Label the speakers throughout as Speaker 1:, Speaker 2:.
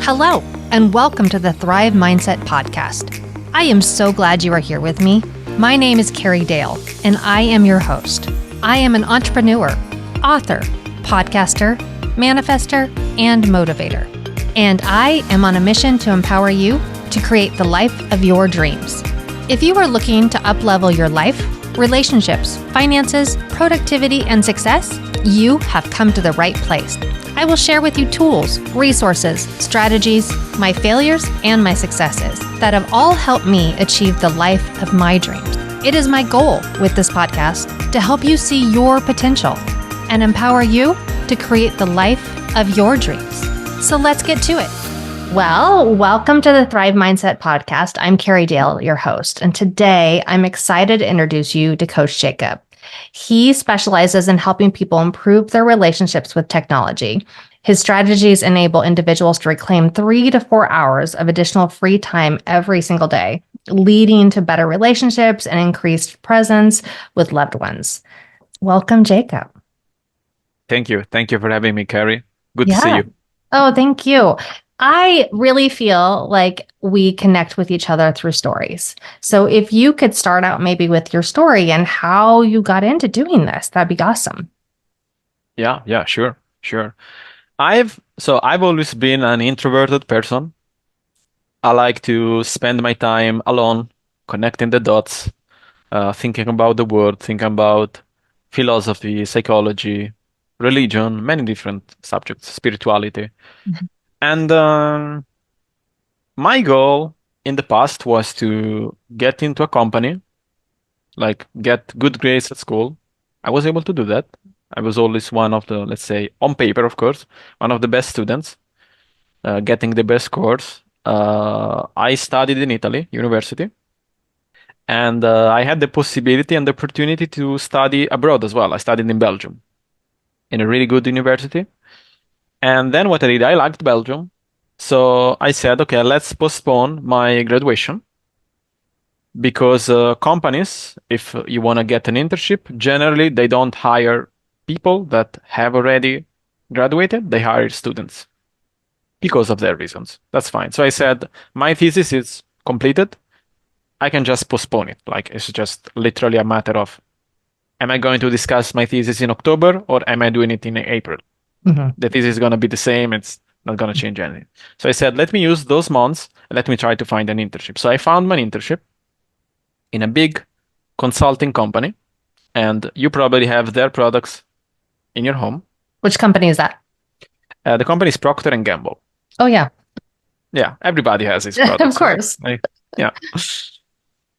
Speaker 1: Hello, and welcome to the Thrive Mindset Podcast. I am so glad you are here with me. My name is Carrie Dale, and I am your host. I am an entrepreneur, author, podcaster, manifester, and motivator. And I am on a mission to empower you to create the life of your dreams. If you are looking to up-level your life, relationships, finances, productivity, and success, you have come to the right place. I will share with you tools, resources, strategies, my failures, and my successes that have all helped me achieve the life of my dreams. It is my goal with this podcast to help you see your potential and empower you to create the life of your dreams. So let's get to it. Well, welcome to the Thrive Mindset Podcast. I'm Carrie Dale, your host, and today I'm excited to introduce you to Coach Jacob. He specializes in helping people improve their relationships with technology. His strategies enable individuals to reclaim 3 to 4 hours of additional free time every single day, leading to better relationships and increased presence with loved ones. Welcome, Jacob.
Speaker 2: Thank you. Thank you for having me, Carrie. Good to see you.
Speaker 1: Oh, thank you. I really feel like we connect with each other through stories. So if you could start out maybe with your story and how you got into doing this, that'd be awesome.
Speaker 2: Yeah, sure. I've always been an introverted person. I like to spend my time alone, connecting the dots, thinking about the world, thinking about philosophy, psychology, religion, many different subjects, spirituality.
Speaker 1: Mhm.
Speaker 2: And my goal in the past was to get into a company, like get good grades at school. I was able to do that. I was always one of the, let's say, on paper, of course, one of the best students, getting the best scores. I studied in Italy, university, and I had the possibility and the opportunity to study abroad as well. I studied in Belgium, in a really good university. And then what I did, I liked Belgium. So I said, okay, let's postpone my graduation because companies, if you want to get an internship, generally they don't hire people that have already graduated. They hire students because of their reasons. That's fine. So I said, my thesis is completed. I can just postpone it. Like it's just literally a matter of, am I going to discuss my thesis in October or am I doing it in April?
Speaker 1: Mm-hmm.
Speaker 2: The thesis is going to be the same. It's not going to change anything. So I said, let me use those months and let me try to find an internship. So I found my internship in a big consulting company, and you probably have their products in your home.
Speaker 1: Which company is that?
Speaker 2: The company is Procter and Gamble.
Speaker 1: Oh, yeah.
Speaker 2: Yeah, everybody has these products.
Speaker 1: Of course.
Speaker 2: Right? Yeah.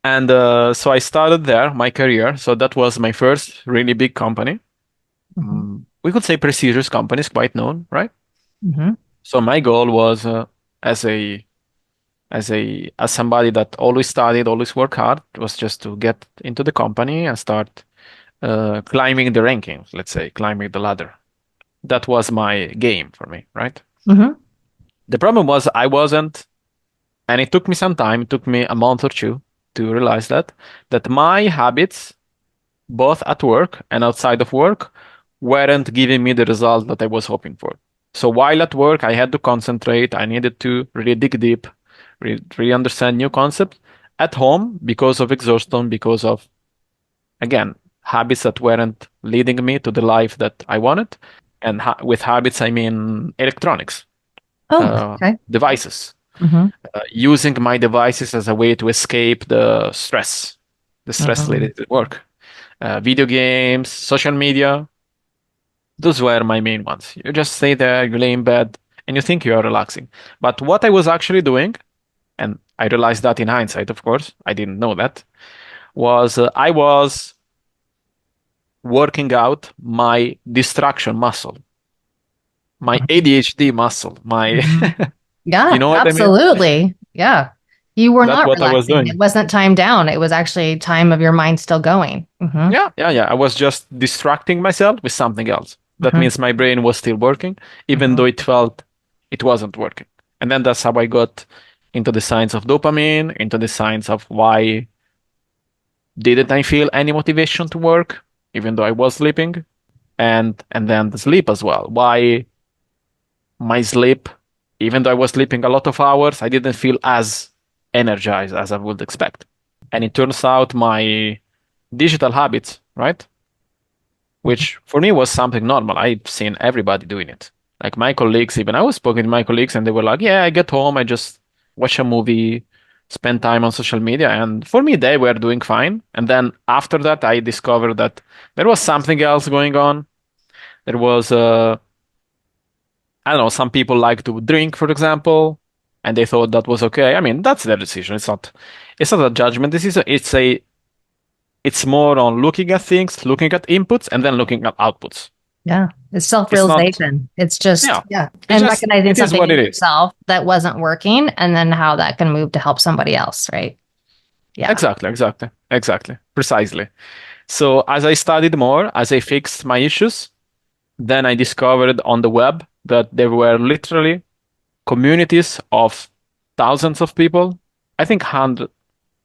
Speaker 2: And so I started there, my career. So that was my first really big company.
Speaker 1: Mm-hmm.
Speaker 2: We could say prestigious companies, quite known, right?
Speaker 1: Mm-hmm.
Speaker 2: So my goal was as somebody that always studied, always worked hard, was just to get into the company and start climbing the rankings, let's say, climbing the ladder. That was my game for me, right?
Speaker 1: Mm-hmm.
Speaker 2: The problem was I wasn't, and it took me some time, it took me a month or two to realize that my habits, both at work and outside of work, weren't giving me the result that I was hoping for. So while at work, I had to concentrate. I needed to really dig deep, really understand new concepts. At home, because of exhaustion, because of, again, habits that weren't leading me to the life that I wanted. And with habits, I mean electronics,
Speaker 1: Okay.
Speaker 2: devices.
Speaker 1: Mm-hmm.
Speaker 2: Using my devices as a way to escape the stress
Speaker 1: Mm-hmm.
Speaker 2: related to work. Video games, social media, those were my main ones. You just stay there, you lay in bed, and you think you are relaxing. But what I was actually doing, and I realized that in hindsight, of course, I didn't know that, was I was working out my distraction muscle, my ADHD muscle, my,
Speaker 1: Mm-hmm. Yeah,
Speaker 2: you know what I mean?
Speaker 1: absolutely. Yeah. You were
Speaker 2: That's
Speaker 1: not
Speaker 2: what I was
Speaker 1: relaxing.
Speaker 2: doing.
Speaker 1: It wasn't time down. It was actually time of your mind still going. Mm-hmm.
Speaker 2: Yeah. I was just distracting myself with something else. That
Speaker 1: Mm-hmm.
Speaker 2: means my brain was still working, even though
Speaker 1: Mm-hmm.
Speaker 2: it felt it wasn't working. And then that's how I got into the science of dopamine, into the science of why didn't I feel any motivation to work, even though I was sleeping, and then the sleep as well. Why my sleep even though I was sleeping a lot of hours, I didn't feel as energized as I would expect. And it turns out my digital habits, right? Which for me was something normal. I've seen everybody doing it. Like my colleagues, even I was speaking to my colleagues and they were like, yeah, I get home, I just watch a movie, spend time on social media. And for me, they were doing fine. And then after that, I discovered that there was something else going on. There was, I don't know, some people like to drink, for example, and they thought that was okay. I mean, that's their decision. It's not a judgment. It's more on looking at things, looking at inputs, and then looking at outputs.
Speaker 1: Yeah. It's
Speaker 2: It's not,
Speaker 1: self-realization. It's just,
Speaker 2: yeah,
Speaker 1: yeah.
Speaker 2: it's
Speaker 1: And
Speaker 2: just,
Speaker 1: recognizing
Speaker 2: it is
Speaker 1: something
Speaker 2: what
Speaker 1: in
Speaker 2: it is.
Speaker 1: yourself that wasn't working and then how that can move to help somebody else, right? Yeah.
Speaker 2: Exactly. Precisely. So as I studied more, as I fixed my issues, then I discovered on the web that there were literally communities of thousands of people. I think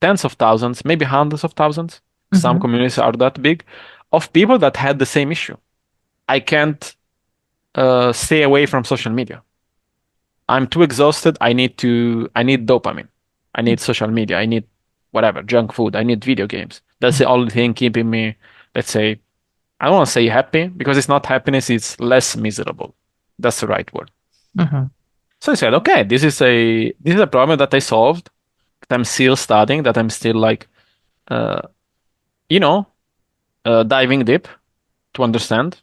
Speaker 2: tens of thousands, maybe hundreds of thousands. Some
Speaker 1: Mhm.
Speaker 2: communities are that big of people that had the same issue. I can't stay away from social media. I'm too exhausted. I need dopamine. I need social media. I need whatever, junk food. I need video games. That's the only thing keeping me, let's say, I don't want to say happy because it's not happiness, it's less miserable. That's the right word.
Speaker 1: Mhm.
Speaker 2: So I said, okay, this is a problem that I solved, that I'm still studying, that I'm still like uh, you know, diving deep to understand.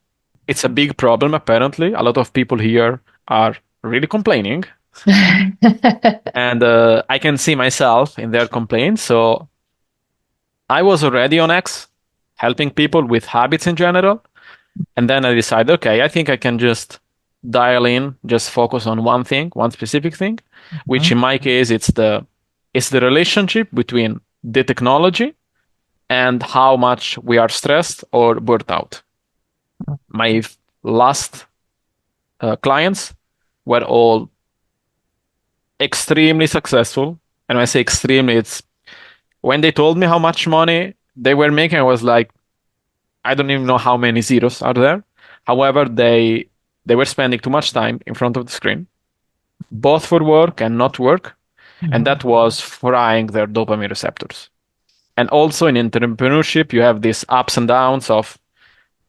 Speaker 2: It's a big problem apparently. A lot of people here are really complaining. And I can see myself in their complaints. So I was already on X, helping people with habits in general. And then I decided, okay, I think I can just dial in, just focus on one thing, one specific thing, which in my case, it's the relationship between the technology and how much we are stressed or burnt out. My last clients were all extremely successful. And when I say extremely, it's when they told me how much money they were making, I was like, I don't even know how many zeros are there. However, they were spending too much time in front of the screen, both for work and not work, and that was frying their dopamine receptors. And also in entrepreneurship, you have these ups and downs of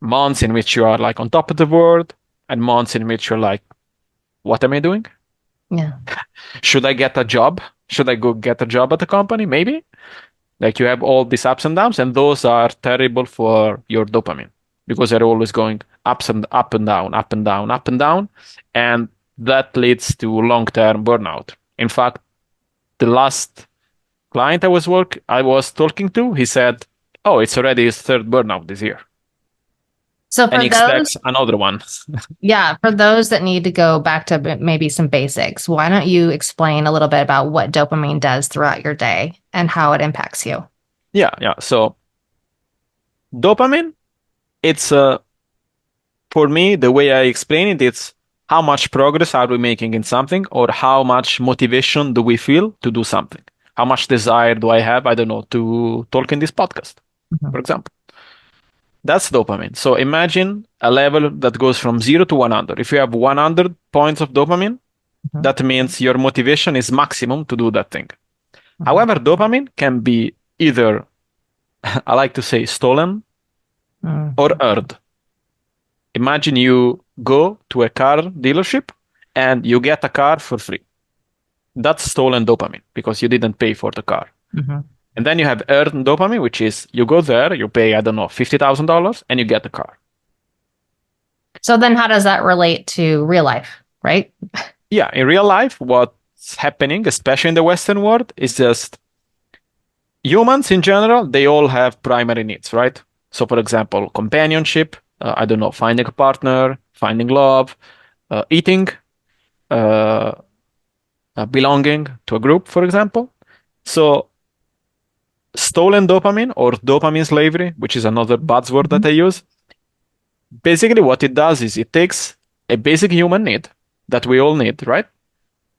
Speaker 2: months in which you are like on top of the world, and months in which you're like, what am I doing?
Speaker 1: Yeah.
Speaker 2: Should I get a job? Should I go get a job at the company? Maybe. Like you have all these ups and downs, and those are terrible for your dopamine because they're always going up and down, up and down, up and down, and that leads to long-term burnout. In fact, the last client I was talking to, he said, "Oh, it's already his third burnout this year,
Speaker 1: So
Speaker 2: and
Speaker 1: for
Speaker 2: he
Speaker 1: those,
Speaker 2: expects another one."
Speaker 1: yeah, for those that need to go back to maybe some basics, why don't you explain a little bit about what dopamine does throughout your day and how it impacts you?
Speaker 2: Yeah. So dopamine, it's for me, the way I explain it, it's how much progress are we making in something, or how much motivation do we feel to do something? How much desire do I have, I don't know, to talk in this podcast,
Speaker 1: Mhm.
Speaker 2: for example? That's dopamine. So imagine a level that goes from 0 to 100. If you have 100 points of dopamine,
Speaker 1: Mhm.
Speaker 2: that means your motivation is maximum to do that thing.
Speaker 1: Mhm.
Speaker 2: However, dopamine can be either, I like to say, stolen
Speaker 1: Mhm.
Speaker 2: or earned. Imagine you go to a car dealership and you get a car for free. That's stolen dopamine because you didn't pay for the car.
Speaker 1: Mhm.
Speaker 2: And then you have earned dopamine, which is you go there, you pay, I don't know, $50,000 and you get the car.
Speaker 1: So then how does that relate to real life, right?
Speaker 2: Yeah, in real life, what's happening, especially in the Western world, is just humans in general, they all have primary needs, right? So, for example, companionship, I don't know, finding a partner, finding love, eating, uh, belonging to a group, for example. So, stolen dopamine or dopamine slavery, which is another buzzword that
Speaker 1: Mhm.
Speaker 2: I use, basically what it does is it takes a basic human need that we all need, right?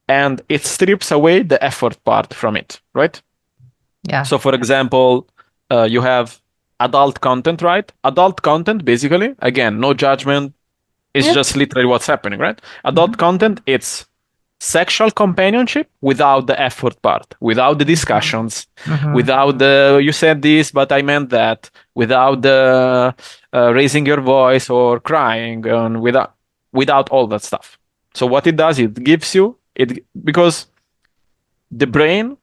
Speaker 2: And it strips away the effort part from it, right?
Speaker 1: Yeah.
Speaker 2: So, for example, you have adult content, right? Adult content, basically, again, no judgment. It's
Speaker 1: Yeah.
Speaker 2: just literally what's happening, right? Adult
Speaker 1: Mhm.
Speaker 2: content, it's sexual companionship without the effort part, without the discussions,
Speaker 1: Mm-hmm.
Speaker 2: without the you said this but I meant that, without the raising your voice or crying, and without all that stuff. So what it does, it gives you it because the brain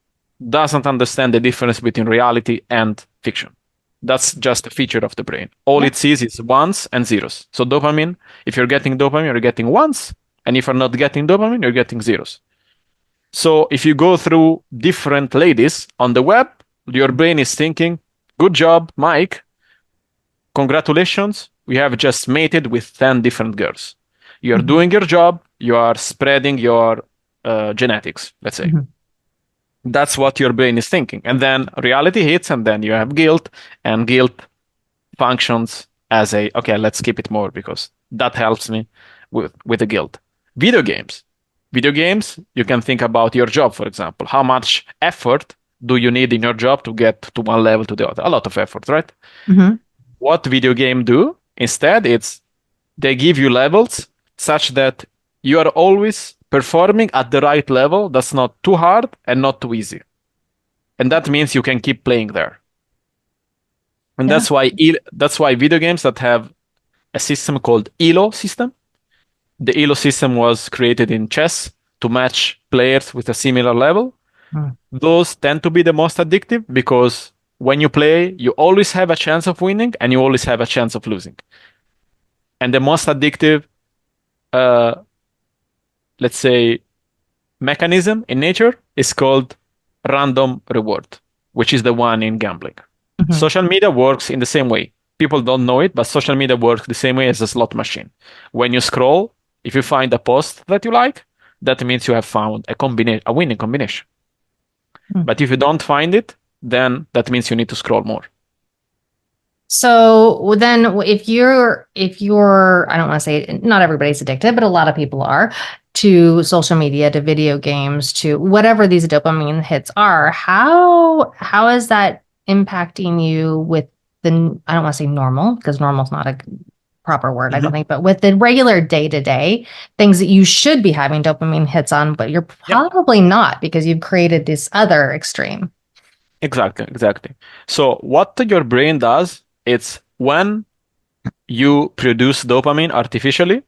Speaker 2: doesn't understand the difference between reality and fiction. That's just a feature of the brain. All
Speaker 1: Yeah.
Speaker 2: it sees is ones and zeros. So dopamine, if you're getting dopamine, you're getting ones, and if you're not getting dopamine, you're getting zeros. So if you go through different ladies on the web, your brain is thinking, good job, Mike. Congratulations, we have just mated with 10 different girls. You're
Speaker 1: Mm-hmm.
Speaker 2: doing your job, you are spreading your genetics, let's say.
Speaker 1: Mm-hmm.
Speaker 2: That's what your brain is thinking. And then reality hits, and then you have guilt, and guilt functions as a, okay, let's keep it more because that helps me with the guilt. Video games. Video games, you can think about your job, for example. How much effort do you need in your job to get to one level to the other? A lot of effort, right?
Speaker 1: Mm-hmm.
Speaker 2: What video game do? Instead, it's they give you levels such that you are always performing at the right level that's not too hard and not too easy. And that means you can keep playing there. And
Speaker 1: Yeah.
Speaker 2: that's why video games that have a system called ELO system. The ELO system was created in chess to match players with a similar level.
Speaker 1: Mm.
Speaker 2: Those tend to be the most addictive because when you play, you always have a chance of winning and you always have a chance of losing. And the most addictive, uh, let's say, mechanism in nature is called random reward, which is the one in gambling.
Speaker 1: Mm-hmm.
Speaker 2: Social media works in the same way. People don't know it, but social media works the same way as a slot machine. When you scroll, if you find a post that you like, that means you have found a winning combination.
Speaker 1: Mm.
Speaker 2: But if you don't find it, then that means you need to scroll more.
Speaker 1: So then if you're I don't want to say not everybody's addicted, but a lot of people are to social media, to video games, to whatever these dopamine hits are, how is that impacting you with the I don't want to say normal because normal is not a proper word, I don't think, but with the regular day-to-day things that you should be having dopamine hits on, but you're
Speaker 2: Yeah,
Speaker 1: probably not because you've created this other extreme.
Speaker 2: exactly. So what your brain does, it's when you produce dopamine artificially,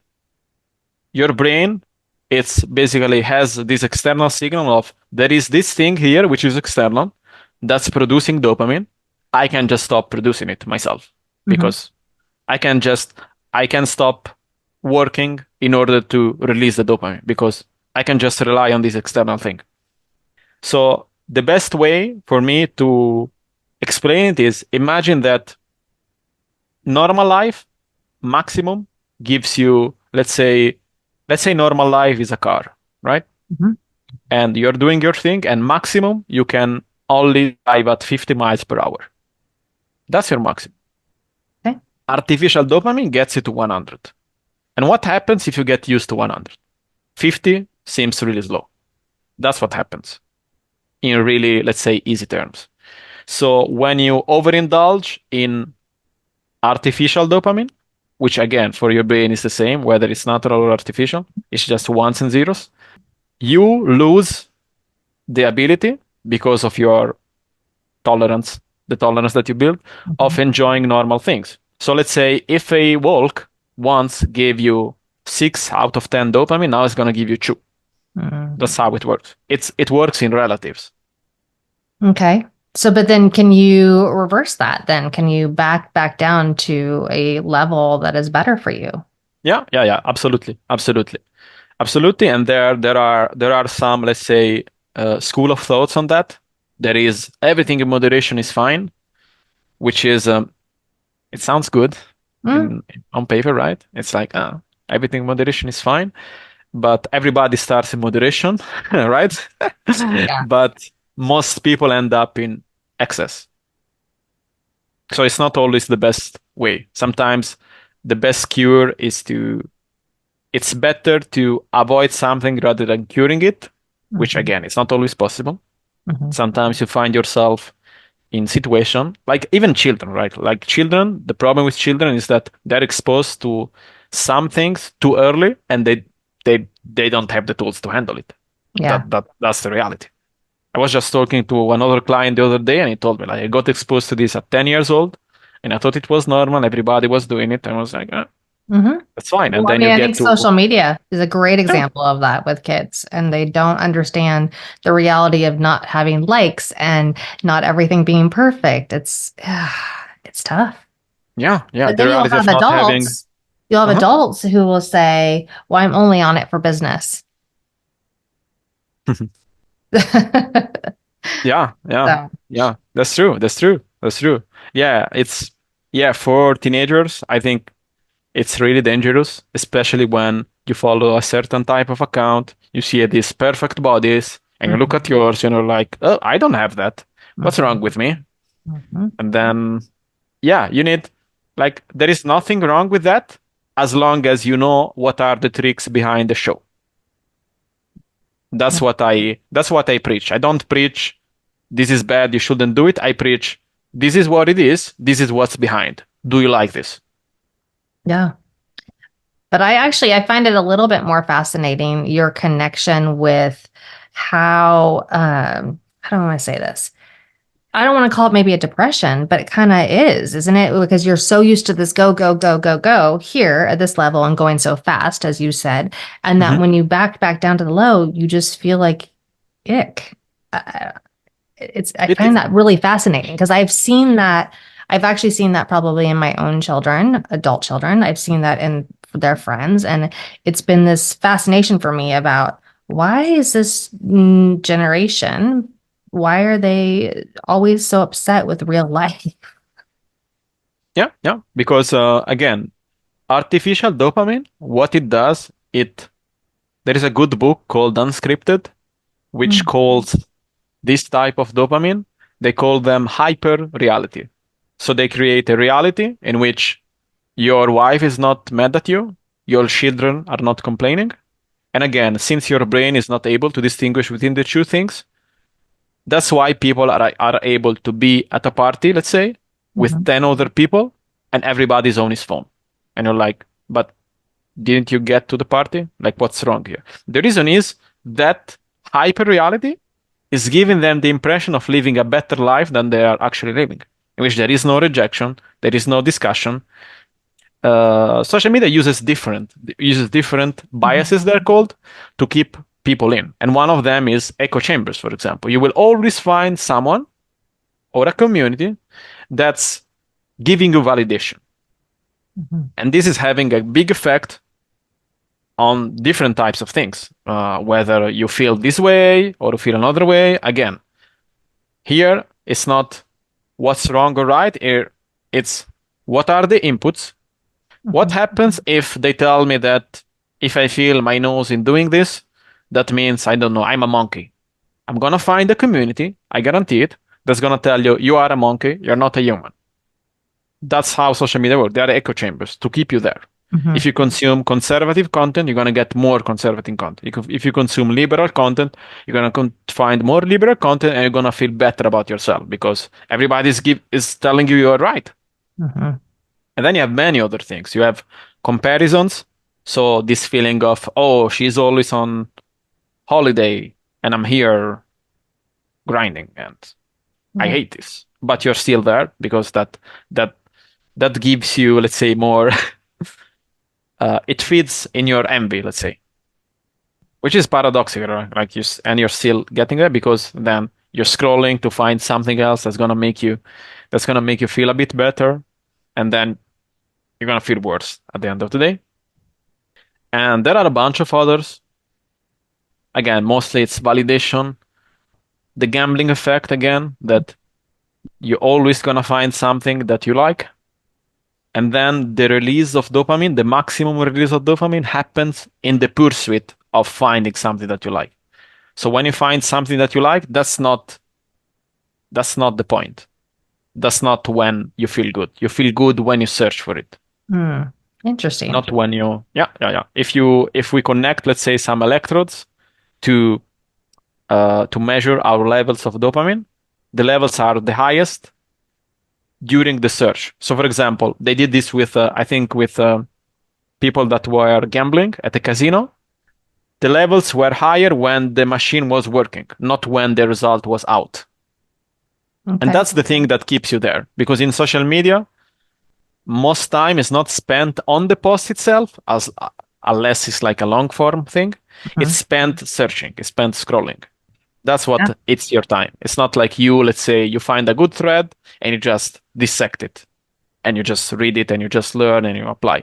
Speaker 2: your brain it's basically has this external signal of there is this thing here which is external that's producing dopamine. I can just stop producing it myself
Speaker 1: Mm-hmm.
Speaker 2: because I can just I can stop working in order to release the dopamine because I can just rely on this external thing. So the best way for me to explain it is imagine that normal life maximum gives you let's say normal life is a car, right?
Speaker 1: Mm-hmm.
Speaker 2: And you're doing your thing and maximum you can only drive at 50 miles per hour. That's your maximum.
Speaker 1: Okay.
Speaker 2: Artificial dopamine gets you to 100. And what happens if you get used to 100? 50 seems really slow. That's what happens in really, let's say, easy terms. So when you overindulge in artificial dopamine, which again for your brain is the same, whether it's natural or artificial, it's just ones and zeros, you lose the ability because of your tolerance, the tolerance that you build of enjoying normal things. So let's say if a walk once gave you 6 out of 10 dopamine, now it's going to give you 2.
Speaker 1: Mm.
Speaker 2: That's how it works. It works in relatives.
Speaker 1: Okay. So, but then can you reverse that? Then can you back down to a level that is better for you?
Speaker 2: Yeah. Absolutely. And there are some, let's say, school of thoughts on that. There is everything in moderation is fine, which is it sounds good
Speaker 1: Mm,
Speaker 2: on paper, right? It's like everything in moderation is fine, but everybody starts in moderation, right?
Speaker 1: yeah.
Speaker 2: But most people end up in excess. So it's not always the best way. Sometimes the best cure is it's better to avoid something rather than curing it, which
Speaker 1: Mhm,
Speaker 2: again, it's not always possible.
Speaker 1: mhm,
Speaker 2: Sometimes you find yourself in situation like even children, right? Like children, the problem with children is that they're exposed to some things too early and they don't have the tools to handle it.
Speaker 1: Yeah.
Speaker 2: That's the reality. I was just talking to another client the other day, and he told me like I got exposed to this at 10 years old, and I thought it was normal. Everybody was doing it, and I was like,
Speaker 1: Hmm.
Speaker 2: that's fine. And
Speaker 1: Well, I
Speaker 2: then
Speaker 1: mean,
Speaker 2: you
Speaker 1: I
Speaker 2: get
Speaker 1: think
Speaker 2: to
Speaker 1: social media is a great
Speaker 2: yeah,
Speaker 1: example of that with kids, and they don't understand the reality of not having likes and not everything being perfect. It's tough.
Speaker 2: yeah.
Speaker 1: But
Speaker 2: The
Speaker 1: then you'll
Speaker 2: reality
Speaker 1: have
Speaker 2: of not having. Uh-huh.
Speaker 1: adults who will say, "Well, I'm only on it for business."
Speaker 2: Yeah, yeah,
Speaker 1: So,
Speaker 2: yeah. That's true. That's true. That's true. Yeah, yeah, for teenagers, I think it's really dangerous, especially when you follow a certain type of account, you see these perfect bodies, and you look
Speaker 1: mhm,
Speaker 2: at yours and you're like, oh, I don't have that. What's wrong
Speaker 1: mhm,
Speaker 2: with me?
Speaker 1: mhm.
Speaker 2: And then, yeah, you need, like, there is nothing wrong with that as long as you know what are the tricks behind the show. That's what I preach. I don't preach this is bad, you shouldn't do it. I preach this is what it is, this is what's behind. Do you like this?
Speaker 1: Yeah. But I find it a little bit more fascinating your connection with how do I say this? I don't want to call it maybe a depression, but it kind of is, isn't it? Because you're so used to this go, go, go, go, go here at this level and going so fast, as you said. And that
Speaker 2: Hmm.
Speaker 1: when you back down to the low, you just feel like ick. I
Speaker 2: It
Speaker 1: find
Speaker 2: is.
Speaker 1: that really fascinating because I've seen that. I've actually seen that probably in my own children, adult children. I've seen that in their friends. And it's been this fascination for me about why is this generation, why are they always so upset with real life?
Speaker 2: Yeah, yeah. Because again, artificial dopamine, what it does, there is a good book called Unscripted, which
Speaker 1: Mm,
Speaker 2: calls this type of dopamine, they call them hyper reality. So they create a reality in which your wife is not mad at you, your children are not complaining. And again, since your brain is not able to distinguish between the two things, that's why people are able to be at a party, let's say, with
Speaker 1: mhm,
Speaker 2: 10 other people, and everybody's on his phone. And you're like, but didn't you get to the party? Like, what's wrong here? The reason is that hyper reality is giving them the impression of living a better life than they are actually living, in which there is no rejection, there is no discussion. Social media uses different
Speaker 1: mhm,
Speaker 2: biases, they're called, to keep people in. And one of them is echo chambers, for example. You will always find someone or a community that's giving you validation.
Speaker 1: mhm.
Speaker 2: And this is having a big effect on different types of things, whether you feel this way or you feel another way. Again, here it's not what's wrong or right. Here it's what are the inputs. What
Speaker 1: Mhm.
Speaker 2: happens if they tell me that if I feel my nose in doing this, that means, I don't know, I'm a monkey. I'm gonna find a community, I guarantee it, that's gonna tell you you are a monkey, you're not a human. That's how social media works. They are echo chambers to keep you there. If
Speaker 1: Mhm.
Speaker 2: you consume conservative content, you're gonna get more conservative content. If you consume liberal content, you're gonna find more liberal content, and you're gonna feel better about yourself because everybody is telling you you're right.
Speaker 1: Mhm.
Speaker 2: And then you have many other things. You have comparisons. So this feeling of, oh, she's always on holiday and I'm here grinding and I
Speaker 1: Yeah.
Speaker 2: hate this. But you're still there because that that gives you, let's say, more it feeds in your envy, let's say. Which is paradoxical, right? Like and you're still getting there because then you're scrolling to find something else that's gonna make you feel a bit better, and then you're gonna feel worse at the end of the day. And there are a bunch of others. Again, mostly it's validation, the gambling effect again, that you're always gonna find something that you like. And then the release of dopamine, the maximum release of dopamine happens in the pursuit of finding something that you like. So when you find something that you like, that's not the point. That's not when you feel good. You feel good when you search for it.
Speaker 1: Hmm. Interesting.
Speaker 2: Not when you yeah, yeah, yeah. If we connect, let's say, some electrodes to to measure our levels of dopamine, the levels are the highest during the search. So, for example, they did this with, I think, with people that were gambling at a casino. the levels were higher when the machine was working, not when the result was out. And
Speaker 1: Okay.
Speaker 2: that's the thing that keeps you there. Because in social media, most time is not spent on the post itself, as unless it's like a long form thing. It's
Speaker 1: Mhm.
Speaker 2: spent searching, it's spent scrolling. That's
Speaker 1: Yeah.
Speaker 2: what it's your time. It's not like you, let's say, you find a good thread and you just dissect it and you just read it and you just learn and you apply.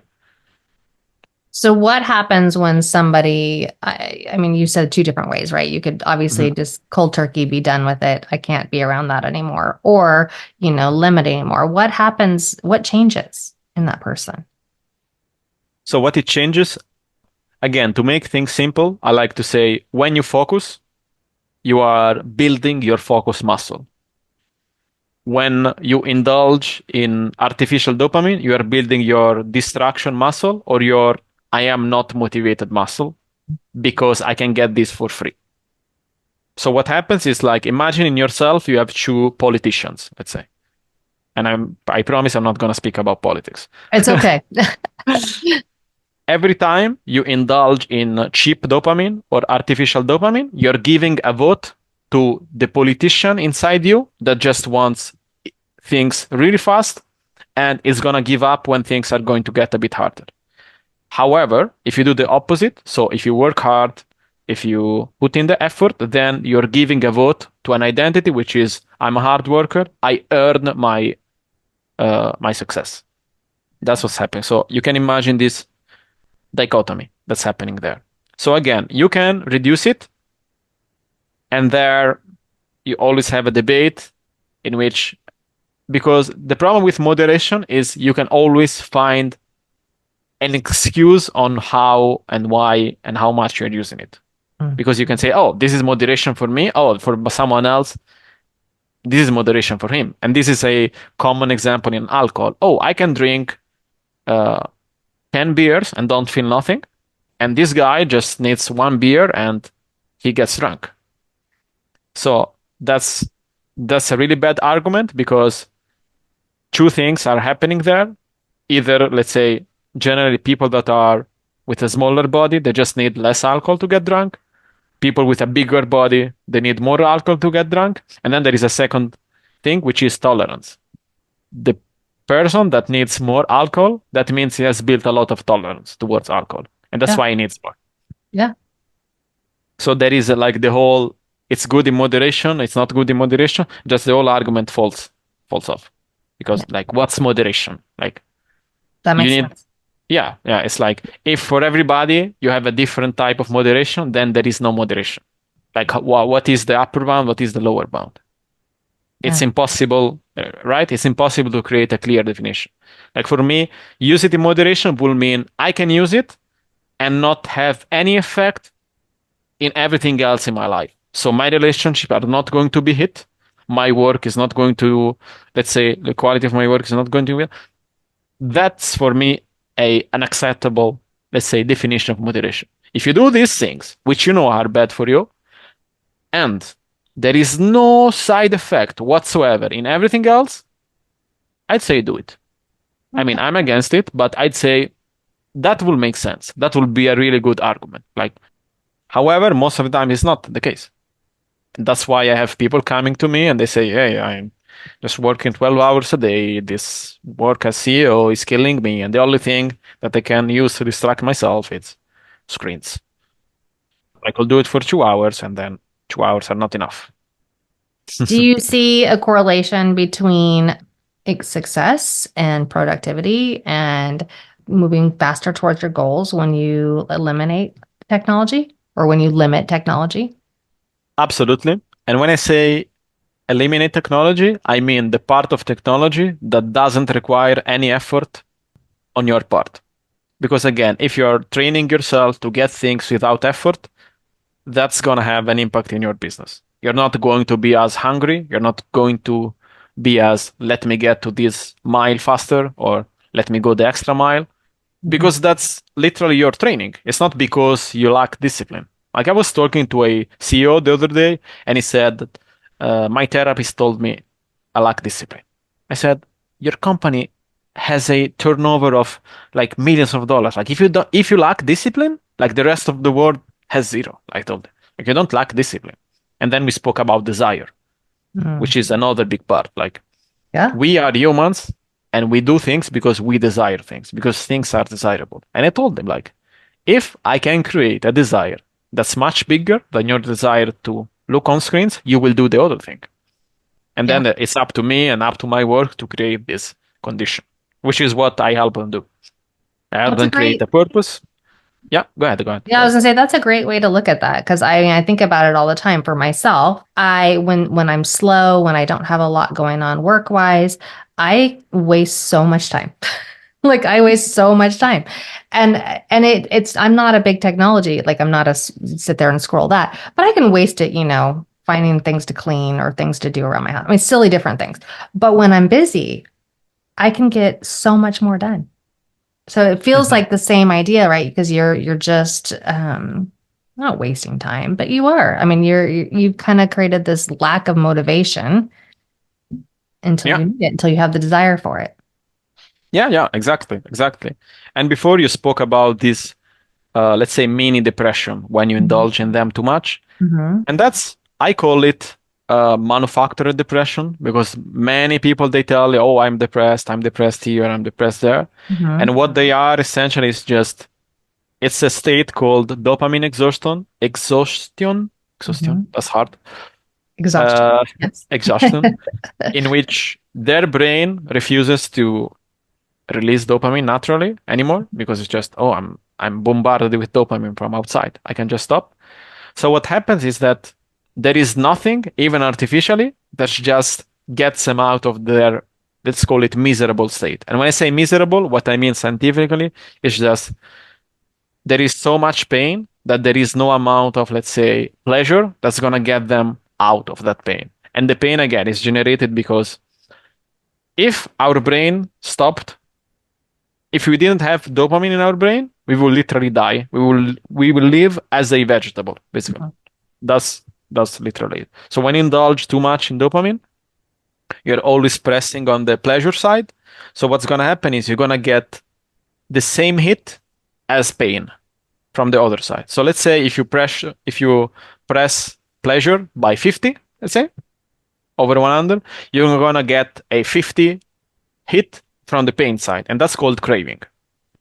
Speaker 1: So what happens when somebody, I mean, you said two different ways, right? You could obviously
Speaker 2: Mhm.
Speaker 1: just cold turkey be done with it. I can't be around that anymore. Or, limiting more. What happens? What changes in that person?
Speaker 2: So what it changes, again, to make things simple, I like to say when you focus, you are building your focus muscle. When you indulge in artificial dopamine, you are building your distraction muscle or your I am not motivated muscle because I can get this for free. So what happens is like imagine in yourself you have two politicians, let's say. And I promise I'm not going to speak about politics.
Speaker 1: It's okay.
Speaker 2: Every time you indulge in cheap dopamine or artificial dopamine, you're giving a vote to the politician inside you that just wants things really fast and is going to give up when things are going to get a bit harder. However, if you do the opposite, so if you work hard, if you put in the effort, then you're giving a vote to an identity which is I'm a hard worker, I earn my success. That's what's happening. So you can imagine this dichotomy that's happening there. So again, you can reduce it, and there you always have a debate in which, because the problem with moderation is you can always find an excuse on how and why and how much you're using it.
Speaker 1: Mm.
Speaker 2: Because you can say, oh, this is moderation for me. Oh, for someone else, this is moderation for him. And this is a common example in alcohol. Oh, I can drink uh, 10 beers and don't feel nothing. And this guy just needs one beer and he gets drunk. So that's a really bad argument because two things are happening there. Either, let's say, generally people that are with a smaller body, they just need less alcohol to get drunk. People with a bigger body, they need more alcohol to get drunk. And then there is a second thing, which is tolerance. The person that needs more alcohol, that means he has built a lot of tolerance towards alcohol. And that's
Speaker 1: Yeah.
Speaker 2: why he needs more.
Speaker 1: Yeah.
Speaker 2: So there is like the whole, it's good in moderation, it's not good in moderation. Just the whole argument falls off. Because
Speaker 1: Yeah.
Speaker 2: like, what's moderation? Like,
Speaker 1: That
Speaker 2: you
Speaker 1: makes
Speaker 2: need,
Speaker 1: sense.
Speaker 2: yeah. It's like if for everybody you have a different type of moderation, then there is no moderation. Like, what is the upper bound? What is the lower bound? It's
Speaker 1: Yeah.
Speaker 2: impossible, right? It's impossible to create a clear definition. Like for me, use it in moderation will mean I can use it and not have any effect in everything else in my life. So my relationship are not going to be hit. My work is not going to, let's say, the quality of my work is not going to be. That's for me a an acceptable, let's say, definition of moderation. If you do these things, which you know are bad for you, and there is no side effect whatsoever in everything else, I'd say do it. I mean,
Speaker 1: Okay.
Speaker 2: I'm against it, but I'd say that will make sense. That will be a really good argument. Like, however, most of the time it's not the case. That's why I have people coming to me and they say, hey, I'm just working 12 hours a day. This work as CEO is killing me. And the only thing that I can use to distract myself is screens. I could do it for 2 hours and then 2 hours are not enough.
Speaker 1: Do you see a correlation between success and productivity and moving faster towards your goals when you eliminate technology or when you limit technology?
Speaker 2: Absolutely. And when I say eliminate technology, I mean the part of technology that doesn't require any effort on your part. Because again, if you're training yourself to get things without effort, that's going to have an impact in your business. You're not going to be as hungry. You're not going to be as, let me get to this mile faster or let me go the extra mile,
Speaker 1: Mhm.
Speaker 2: because that's literally your training. It's not because you lack discipline. Like I was talking to a CEO the other day and he said that my therapist told me I lack discipline. I said, your company has a turnover of like millions of dollars. Like if you lack discipline, like the rest of the world has zero. I told him, like, you don't lack discipline. And then we spoke about desire,
Speaker 1: Mm.
Speaker 2: which is another big part. Like,
Speaker 1: Yeah.
Speaker 2: we are humans and we do things because we desire things, because things are desirable. And I told them, like, if I can create a desire that's much bigger than your desire to look on screens, you will do the other thing. And
Speaker 1: Yeah.
Speaker 2: then it's up to me and up to my work to create this condition, which is what I help them do. I
Speaker 1: Well,
Speaker 2: help
Speaker 1: it's a
Speaker 2: them create
Speaker 1: great.
Speaker 2: a purpose. Yeah, go ahead, go ahead,
Speaker 1: Yeah,
Speaker 2: go
Speaker 1: I was
Speaker 2: ahead.
Speaker 1: gonna say that's a great way to look at that because I think about it all the time for myself. When I'm slow, when I don't have a lot going on work wise, I waste so much time. Like I waste so much time, and it's I'm not a big technology. Like I'm not sit there and scroll that, but I can waste it. Finding things to clean or things to do around my house. I mean, silly different things. But when I'm busy, I can get so much more done. So it feels
Speaker 2: Mhm.
Speaker 1: like the same idea, right? Because you're just not wasting time, but you are. I mean, you've kind of created this lack of motivation until
Speaker 2: Yeah,
Speaker 1: you need it, until you have the desire for it.
Speaker 2: yeah, yeah, exactly, exactly. And before you spoke about this, let's say, mini depression when you indulge in them too much.
Speaker 1: Mm-hmm.
Speaker 2: And that's, I call it manufactured depression, because many people, they tell you, oh, I'm depressed here, I'm depressed there.
Speaker 1: Mm-hmm.
Speaker 2: And what they are essentially is just, it's a state called dopamine exhaustion,
Speaker 1: Mm-hmm.
Speaker 2: that's hard,
Speaker 1: Exhaustion.
Speaker 2: uh,
Speaker 1: Yes.
Speaker 2: exhaustion, in which their brain refuses to release dopamine naturally anymore, because it's just, oh, I'm bombarded with dopamine from outside. I can just stop. So what happens is that there is nothing, even artificially, that just gets them out of their, let's call it, miserable state. And when I say miserable, what I mean scientifically is just there is so much pain that there is no amount of, let's say, pleasure that's going to get them out of that pain. And the pain, again, is generated because if our brain stopped, if we didn't have dopamine in our brain, we will literally die. We will live as a vegetable, basically. That's that's literally it. So when you indulge too much in dopamine, you're always pressing on the pleasure side. So what's gonna happen is you're gonna get the same hit as pain from the other side. So let's say if you press pleasure by 50, let's say, over 100, you're gonna get a 50 hit from the pain side, and that's called craving.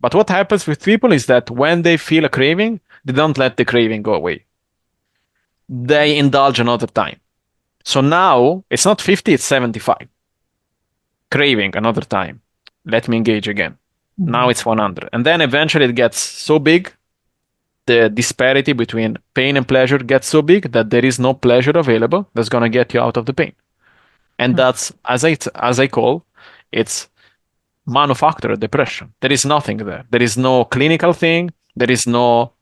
Speaker 2: But what happens with people is that when they feel a craving, they don't let the craving go away. They indulge another time. So now it's not 50, it's 75. Craving another time. Let me engage again. Now
Speaker 1: Mhm.
Speaker 2: it's 100. And then eventually it gets so big, the disparity between pain and pleasure gets so big that there is no pleasure available that's going to get you out of the pain. And that's, as I call, it's manufactured depression. There is nothing there. There is no clinical thing. There is no,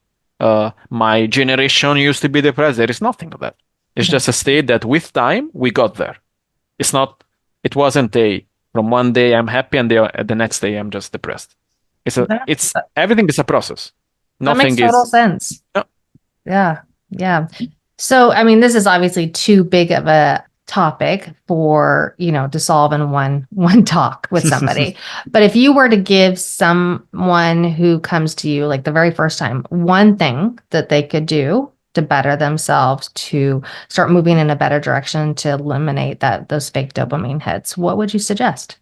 Speaker 2: my generation used to be depressed. There is nothing of that. It's
Speaker 1: Yeah.
Speaker 2: just a state that with time we got there. It's not. It wasn't a from one day I'm happy and the next day I'm just depressed. It's a.
Speaker 1: That,
Speaker 2: It's everything is a process.
Speaker 1: that makes
Speaker 2: Nothing
Speaker 1: total
Speaker 2: is.
Speaker 1: sense.
Speaker 2: No.
Speaker 1: Yeah. Yeah. So, I mean, this is obviously too big of a topic for, to solve in one talk with somebody. But if you were to give someone who comes to you like the very first time, one thing that they could do to better themselves, to start moving in a better direction, to eliminate those fake dopamine hits, what would you suggest?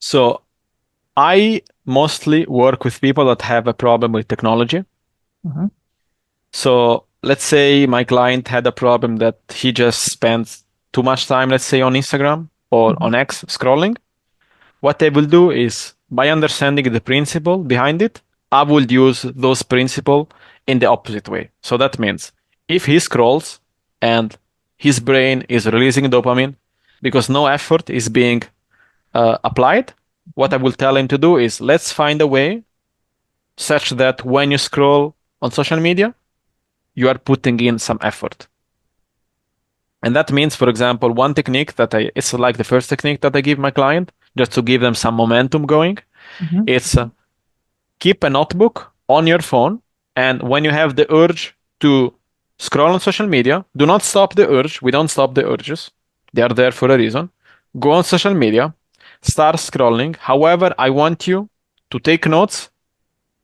Speaker 2: So I mostly work with people that have a problem with technology.
Speaker 1: Mhm.
Speaker 2: So let's say my client had a problem that he just spends too much time, let's say, on Instagram or
Speaker 1: Mhm.
Speaker 2: on X scrolling. What I will do is, by understanding the principle behind it, I will use those principle in the opposite way. So that means if he scrolls and his brain is releasing dopamine because no effort is being applied, what I will tell him to do is, let's find a way such that when you scroll on social media, you are putting in some effort. And that means, for example, one technique it's like the first technique that I give my client, just to give them some momentum going.
Speaker 1: Mhm.
Speaker 2: It's keep a notebook on your phone, and when you have the urge to scroll on social media, do not stop the urge. We don't stop the urges. They are there for a reason. Go on social media, start scrolling. However, I want you to take notes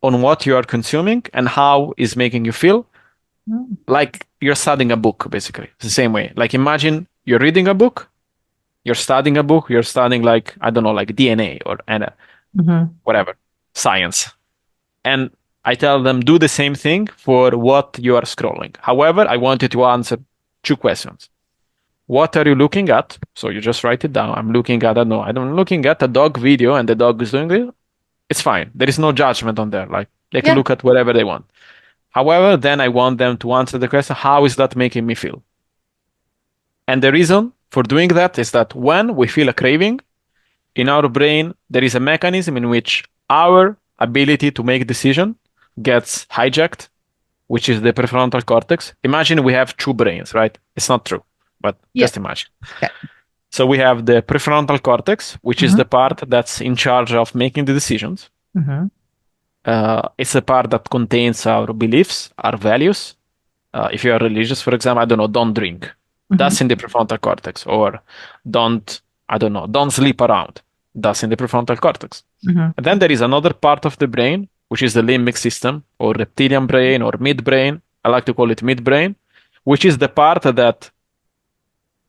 Speaker 2: on what you are consuming and how is making you feel,
Speaker 1: Mm.
Speaker 2: Like you're studying a book, basically. It's the same way. Like imagine you're reading a book, you're studying a book, you're studying like, I don't know, like DNA or
Speaker 1: Mm-hmm.
Speaker 2: whatever, science. And I tell them do the same thing for what you are scrolling. However, I want you to answer two questions. What are you looking at? So you just write it down. I'm looking at, I don't know, I'm looking at a dog video and the dog is doing it. It's fine. There is no judgment on there. Like they can
Speaker 1: Yeah.
Speaker 2: look at whatever they want. However, then I want them to answer the question, how is that making me feel? And the reason for doing that is that when we feel a craving in our brain, there is a mechanism in which our ability to make decision gets hijacked, which is the prefrontal cortex. Imagine we have two brains, right? It's not true, but
Speaker 1: Yeah.
Speaker 2: just imagine.
Speaker 1: Okay.
Speaker 2: So we have the prefrontal cortex, which is
Speaker 1: Mm-hmm.
Speaker 2: the part that's in charge of making the decisions.
Speaker 1: Mm-hmm.
Speaker 2: It's the part that contains our beliefs, our values. If you are religious, for example, I don't know, don't drink.
Speaker 1: Mm-hmm.
Speaker 2: That's in the prefrontal cortex. Or don't, I don't know, don't sleep around. That's in the prefrontal cortex.
Speaker 1: Mm-hmm.
Speaker 2: And then there is another part of the brain, which is the limbic system or reptilian brain or midbrain. I like to call it midbrain, which is the part that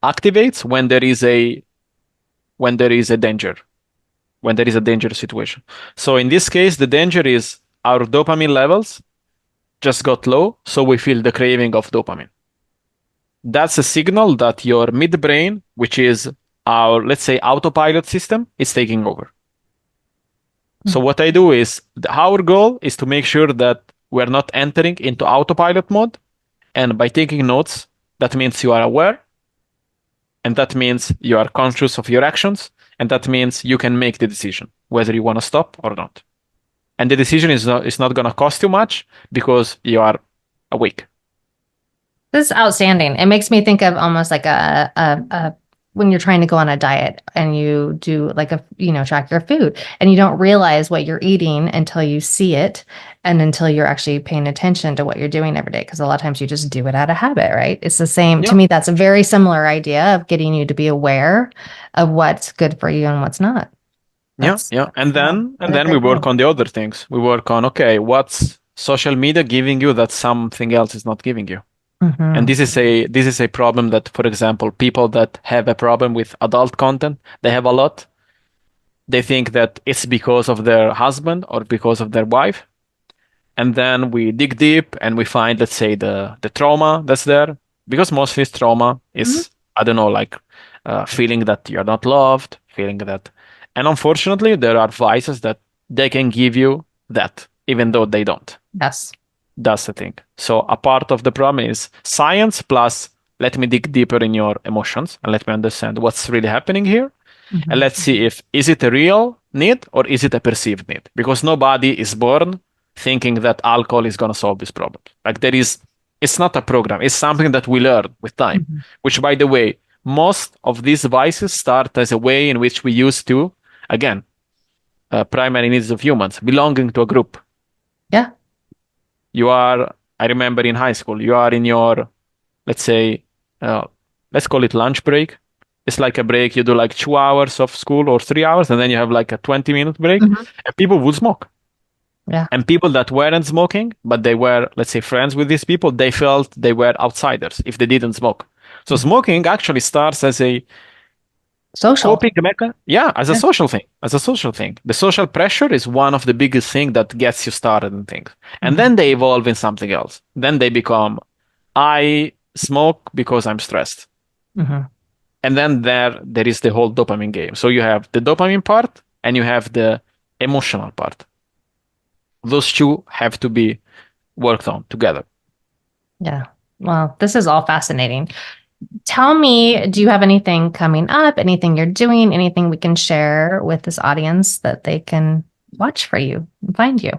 Speaker 2: activates when there is a danger, when there is a dangerous situation. So in this case, the danger is our dopamine levels just got low, so we feel the craving of dopamine. That's a signal that your midbrain, which is our, let's say, autopilot system, is taking over. So what I do is our goal is to make sure that we're not entering into autopilot mode. And by taking notes, that means you are aware, and that means you are conscious of your actions, and that means you can make the decision whether you want to stop or not. And the decision is not going to cost you much because you are awake.
Speaker 1: This is outstanding. It makes me think of almost like a when you're trying to go on a diet and you do like track your food and you don't realize what you're eating until you see it and until you're actually paying attention to what you're doing every day. Because a lot of times you just do it out of habit, right? It's the same. To
Speaker 2: Yeah.
Speaker 1: me, that's a very similar idea of getting you to be aware of what's good for you and what's not. That's
Speaker 2: Yeah. And then
Speaker 1: what a
Speaker 2: we
Speaker 1: great
Speaker 2: work
Speaker 1: goal.
Speaker 2: on the other things. We work on, okay, what's social media giving you that something else is not giving you? And
Speaker 1: Mm-hmm.
Speaker 2: this is a problem that, for example, people that have a problem with adult content, they have a lot. They think that it's because of their husband or because of their wife. And then we dig deep and we find, let's say, the trauma that's there. Because mostly trauma
Speaker 1: Mm-hmm.
Speaker 2: is, I don't know, like feeling that you're not loved, feeling that. And unfortunately, there are vices that they can give you that, even though they don't.
Speaker 1: Yes.
Speaker 2: That's the thing. So a part of the problem is science plus let me dig deeper in your emotions and let me understand what's really happening here. And
Speaker 1: Mm-hmm.
Speaker 2: let's see if is it a real need or is it a perceived need? Because nobody is born thinking that alcohol is going to solve this problem. Like it's not a program. It's something that we learn with time,
Speaker 1: Mm-hmm.
Speaker 2: which by the way, most of these vices start as a way in which we used to, again, primary needs of humans, belonging to a group.
Speaker 1: Yeah.
Speaker 2: I remember in high school, you are in your, let's say, uh, let's call it lunch break. It's like a break. You do like 2 hours of school or 3 hours, and then you have like a 20-minute break.
Speaker 1: Mm-hmm.
Speaker 2: And people would smoke.
Speaker 1: Yeah.
Speaker 2: And people that weren't smoking, but they were, let's say, friends with these people, they felt they were outsiders if they didn't smoke. So smoking actually starts as a
Speaker 1: Social.
Speaker 2: coping mechanism. Yeah, as a
Speaker 1: Yeah.
Speaker 2: social thing. As a social thing. The social pressure is one of the biggest things that gets you started in things. And
Speaker 1: Mm-hmm.
Speaker 2: then they evolve in something else. Then they become, I smoke because I'm stressed.
Speaker 1: Mm-hmm.
Speaker 2: And then there is the whole dopamine game. So you have the dopamine part and you have the emotional part. Those two have to be worked on together.
Speaker 1: Yeah. Well, this is all fascinating. Tell me, do you have anything coming up, anything you're doing, anything we can share with this audience that they can watch for you and find you?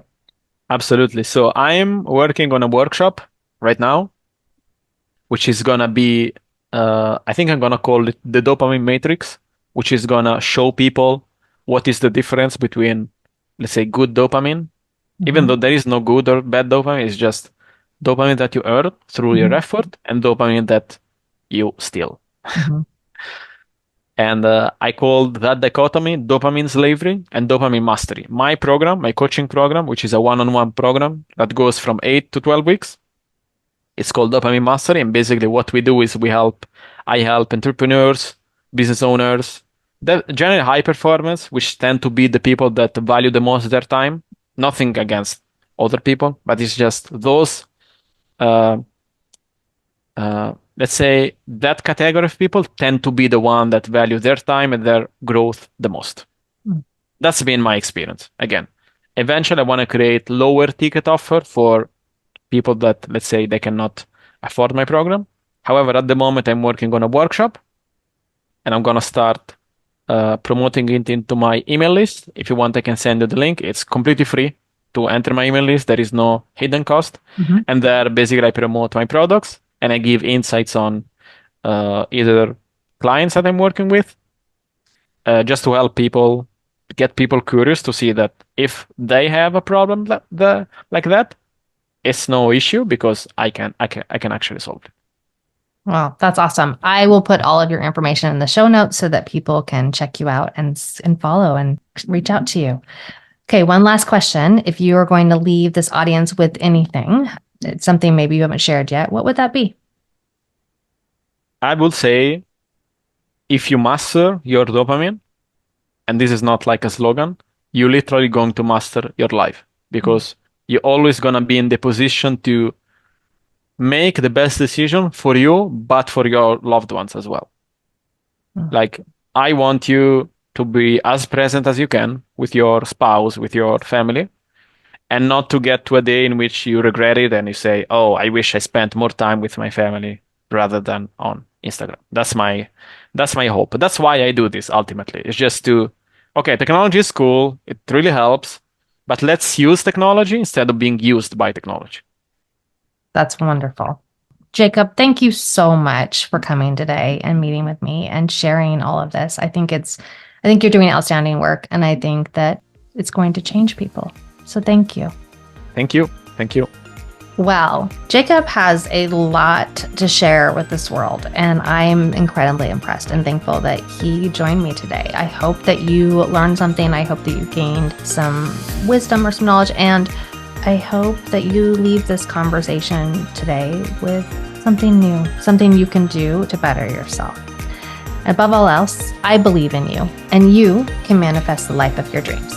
Speaker 2: Absolutely. So I'm working on a workshop right now, which is gonna be, I think I'm gonna call it the dopamine matrix, which is gonna show people what is the difference between, let's say, good dopamine, even
Speaker 1: Mm-hmm.
Speaker 2: though there is no good or bad dopamine, it's just dopamine that you earn through your
Speaker 1: Mm-hmm.
Speaker 2: effort and dopamine that you steal.
Speaker 1: Mm-hmm.
Speaker 2: And I called that dichotomy dopamine slavery and dopamine mastery. My program, my coaching program, which is a one-on-one program that goes from 8 to 12 weeks, It's called Dopamine Mastery. And basically what we do is I help entrepreneurs, business owners, generally high performance, which tend to be the people that value the most their time. Nothing against other people, but it's just those, uh, let's say that category of people tend to be the one that value their time and their growth the most.
Speaker 1: Mm.
Speaker 2: That's been my experience. Again, eventually I want to create lower ticket offer for people that, let's say, they cannot afford my program. However, at the moment I'm working on a workshop and I'm going to start promoting it into my email list. If you want, I can send you the link. It's completely free to enter my email list. There is no hidden cost.
Speaker 1: Mm-hmm.
Speaker 2: And there, basically, I promote my products and I give insights on either clients that I'm working with, just to help people, get people curious to see that if they have a problem like that, it's no issue because I can actually solve it.
Speaker 1: Well, that's awesome. I will put all of your information in the show notes so that people can check you out and follow and reach out to you. Okay, one last question. If you are going to leave this audience with anything, it's something maybe you haven't shared yet, what would that be?
Speaker 2: I would say if you master your dopamine, and this is not like a slogan, you're literally going to master your life because you're always going to be in the position to make the best decision for you, but for your loved ones as well. Like, I want you to be as present as you can with your spouse, with your family, and not to get to a day in which you regret it and you say, oh, I wish I spent more time with my family rather than on Instagram. That's my hope. That's why I do this ultimately. It's just okay, technology is cool. It really helps, but let's use technology instead of being used by technology.
Speaker 1: That's wonderful. Jacob, thank you so much for coming today and meeting with me and sharing all of this. I think you're doing outstanding work, and I think that it's going to change people. So thank you.
Speaker 2: Thank you. Thank you.
Speaker 1: Well, Jacob has a lot to share with this world, and I'm incredibly impressed and thankful that he joined me today. I hope that you learned something. I hope that you gained some wisdom or some knowledge, and I hope that you leave this conversation today with something new, something you can do to better yourself. Above all else, I believe in you, and you can manifest the life of your dreams.